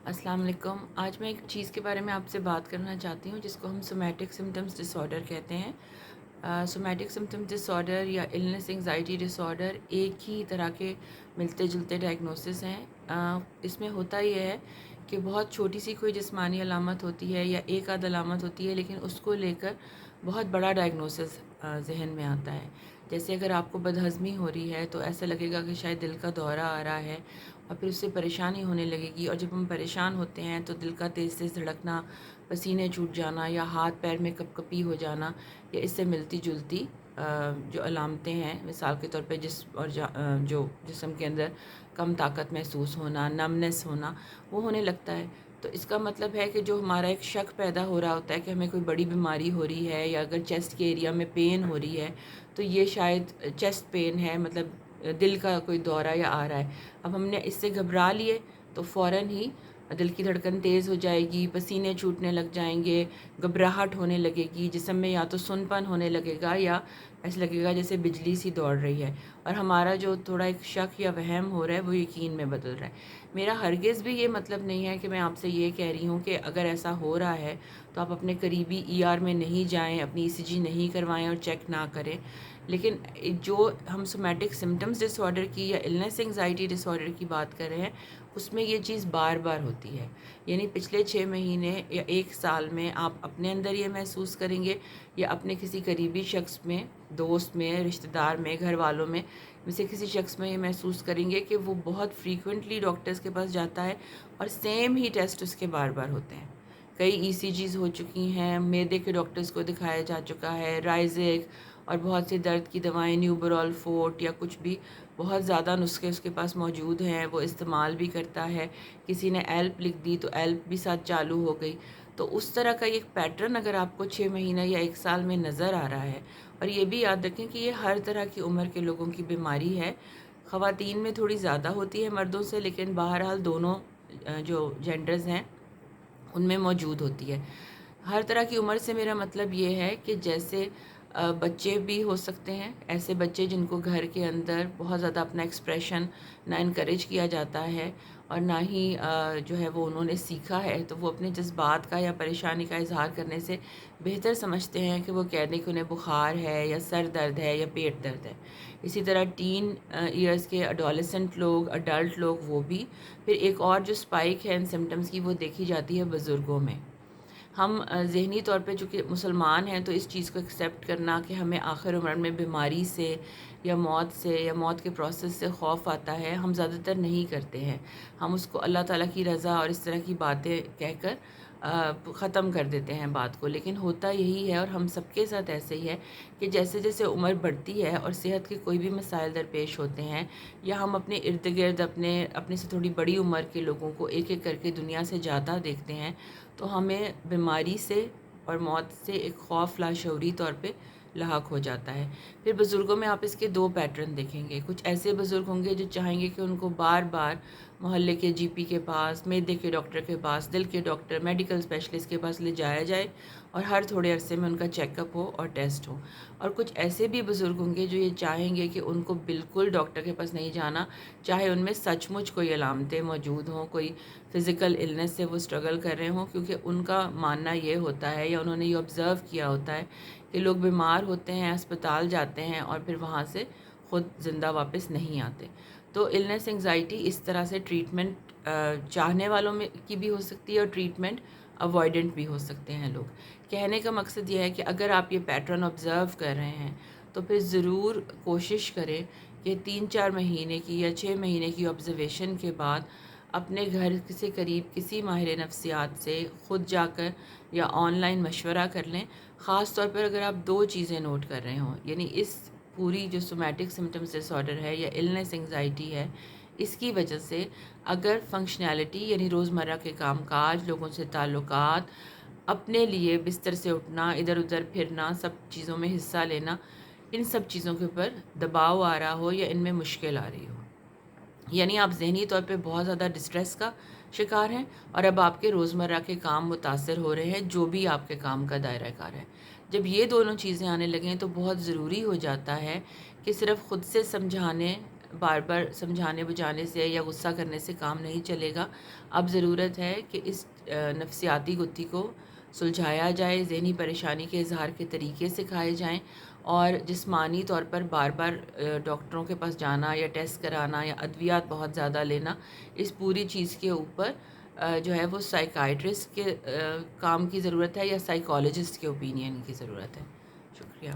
अस्सलाम वालेकुम। आज मैं एक चीज़ के बारे में आपसे बात करना चाहती हूँ जिसको हम सोमैटिक सिम्पटम्स डिसऑर्डर कहते हैं। सोमैटिक सिम्पटम्स डिसऑर्डर या इलनेस एंग्जाइटी डिसऑर्डर एक ही तरह के मिलते जुलते डायग्नोसिस हैं। इसमें होता यह है कि बहुत छोटी सी कोई जिस्मानी अलामत होती है या एक आध अलामत होती है, लेकिन उसको लेकर बहुत बड़ा डायग्नोसिस जहन में आता है। जैसे अगर आपको बदहज़मी हो रही है तो ऐसा लगेगा कि शायद दिल का दौरा आ रहा है, और फिर उससे परेशानी होने लगेगी। और जब हम परेशान होते हैं तो दिल का तेज़ तेज़ धड़कना, पसीने छूट जाना या हाथ पैर में कपकपी हो जाना, या इससे मिलती जुलती जो अलामतें हैं, मिसाल के तौर पे जो जिस्म के अंदर कम ताकत महसूस होना, नमनेस होना, वो होने लगता है। तो इसका मतलब है कि जो हमारा एक शक पैदा हो रहा होता है कि हमें कोई बड़ी बीमारी हो रही है, या अगर चेस्ट के एरिया में पेन हो रही है तो ये शायद चेस्ट पेन है, मतलब दिल का कोई दौरा या आ रहा है। अब हमने इससे घबरा लिए तो फ़ौरन ही दिल की धड़कन तेज़ हो जाएगी, पसीने छूटने लग जाएंगे, घबराहट होने लगेगी, जिस्म में या तो सुनपन होने लगेगा या ऐसा लगेगा जैसे बिजली सी दौड़ रही है, और हमारा जो थोड़ा एक शक या वहम हो रहा है वो यकीन में बदल रहा है। मेरा हरगिज़ भी ये मतलब नहीं है कि मैं आपसे ये कह रही हूँ कि अगर ऐसा हो रहा है तो आप अपने करीबी ईआर में नहीं जाएं, अपनी ईसीजी नहीं करवाएं और चेक ना करें। लेकिन जो हम सोमैटिक सिम्पटम्स डिसऑर्डर की या इलनेस एंग्जाइटी डिसऑर्डर की बात कर रहे हैं, उसमें ये चीज़ बार बार होती है। यानी पिछले 6 महीने या 1 साल में आप अपने अंदर ये महसूस करेंगे, या अपने किसी करीबी शख्स में, दोस्त में, रिश्तेदार में, घर वालों में से किसी शख्स में ये महसूस करेंगे कि वो बहुत फ्रीक्वेंटली डॉक्टर्स के पास जाता है और सेम ही टेस्ट उसके बार बार होते हैं। कई ईसीजीज़ हो चुकी हैं, मैदे के डॉक्टर्स को दिखाया जा चुका है, राइज़ेक और बहुत सी दर्द की दवाएं, न्यूबरॉल फोर्ट या कुछ भी, बहुत ज़्यादा नुस्खे उसके पास मौजूद हैं, वो इस्तेमाल भी करता है। किसी ने एल्प लिख दी तो एल्प भी साथ चालू हो गई। तो उस तरह का एक पैटर्न अगर आपको 6 महीने या 1 साल में नज़र आ रहा है, और ये भी याद रखें कि ये हर तरह की उम्र के लोगों की बीमारी है। ख़वातीन में थोड़ी ज़्यादा होती है मर्दों से, लेकिन बहरहाल दोनों जो जेंडर्स हैं उनमें मौजूद होती है। हर तरह की उम्र से मेरा मतलब ये है कि जैसे बच्चे भी हो सकते हैं, ऐसे बच्चे जिनको घर के अंदर बहुत ज़्यादा अपना एक्सप्रेशन ना इनकरेज किया जाता है, और ना ही जो है वो उन्होंने सीखा है, तो वो अपने जज्बात का या परेशानी का इजहार करने से बेहतर समझते हैं कि वो कह दें कि उन्हें बुखार है या सर दर्द है या पेट दर्द है। इसी तरह टीन ईयर्स के एडोलेसेंट लोग, अडल्ट लोग, वो भी। फिर एक और जो स्पाइक है इन सिम्टम्स की, वो देखी जाती है बुज़ुर्गों में। हम ज़हनी तौर पे चूँकि मुसलमान हैं तो इस चीज़ को एक्सेप्ट करना कि हमें आखिर उम्र में बीमारी से या मौत के प्रोसेस से ख़ौफ़ आता है, हम ज़्यादातर नहीं करते हैं। हम उसको अल्लाह ताला की रज़ा और इस तरह की बातें कहकर ख़त्म कर देते हैं बात को। लेकिन होता यही है, और हम सबके साथ ऐसे ही है, कि जैसे जैसे उम्र बढ़ती है और सेहत के कोई भी मसाइल दरपेश होते हैं, या हम अपने इर्द गिर्द अपने अपने से थोड़ी बड़ी उम्र के लोगों को एक एक करके दुनिया से जाता देखते हैं, तो हमें बीमारी से और मौत से एक ख़ौफ लाशऊरी तौर पे लाहक हो जाता है। फिर बुज़ुर्गों में आप इसके 2 पैटर्न देखेंगे। कुछ ऐसे बुज़ुर्ग होंगे जो चाहेंगे कि उनको बार बार मोहल्ले के जीपी के पास, मैदे के डॉक्टर के पास, दिल के डॉक्टर, मेडिकल स्पेशलिस्ट के पास ले जाया जाए, और हर थोड़े अरसे में उनका चेकअप हो और टेस्ट हो। और कुछ ऐसे भी बुज़ुर्ग होंगे जो ये चाहेंगे कि उनको बिल्कुल डॉक्टर के पास नहीं जाना, चाहे उनमें सचमुच कोई अलामतें मौजूद हों, कोई फ़िज़िकल इलनेस से वो स्ट्रगल कर रहे हों, क्योंकि उनका मानना ये होता है, या उन्होंने ये ऑब्ज़र्व किया होता है, कि लोग बीमार होते हैं, अस्पताल जाते हैं और फिर वहाँ से ख़ुद ज़िंदा वापस नहीं आते। तो इलनेस एंग्जाइटी इस तरह से ट्रीटमेंट चाहने वालों में की भी हो सकती है, और ट्रीटमेंट अवॉइडेंट भी हो सकते हैं लोग। कहने का मकसद ये है कि अगर आप ये पैटर्न ऑब्ज़र्व कर रहे हैं तो फिर ज़रूर कोशिश करें कि 3-4 महीने की या 6 महीने की ऑब्ज़र्वेशन के बाद अपने घर से करीब किसी माहिर नफ्सियात से ख़ुद जाकर या ऑनलाइन मशवरा कर लें। ख़ास तौर पर अगर आप 2 चीज़ें नोट कर रहे हों, यानी इस पूरी जो सोमैटिक सिम्पटम्स डिसऑर्डर है या इलनेस एंग्जाइटी है, इसकी वजह से अगर फंक्शनैलिटी यानी रोज़मर्रा के कामकाज, लोगों से ताल्लुकात, अपने लिए बिस्तर से उठना, इधर-उधर फिरना, सब चीज़ों में हिस्सा लेना, इन सब चीज़ों के ऊपर दबाव आ रहा हो या इनमें मुश्किल आ रही हो, यानी आप ज़हनी तौर पे बहुत ज़्यादा डिस्ट्रेस का शिकार हैं, और अब आपके रोज़मर्रा के काम मुतासर हो रहे हैं, जो भी आपके काम का दायरा कार है। जब ये दोनों चीज़ें आने लगें तो बहुत ज़रूरी हो जाता है कि सिर्फ़ ख़ुद से समझाने بار بار سمجھانے بجھانے سے یا غصہ کرنے سے کام نہیں چلے گا. اب ضرورت ہے کہ اس نفسیاتی گتھی کو سلجھایا جائے، ذہنی پریشانی کے اظہار کے طریقے سکھائے جائیں، اور جسمانی طور پر بار بار ڈاکٹروں کے پاس جانا یا ٹیسٹ کرانا یا ادویات بہت زیادہ لینا، اس پوری چیز کے اوپر جو ہے وہ سائیکائٹرسٹ کے کام کی ضرورت ہے یا سائیکالوجسٹ کے اوپینین کی ضرورت ہے. شکریہ.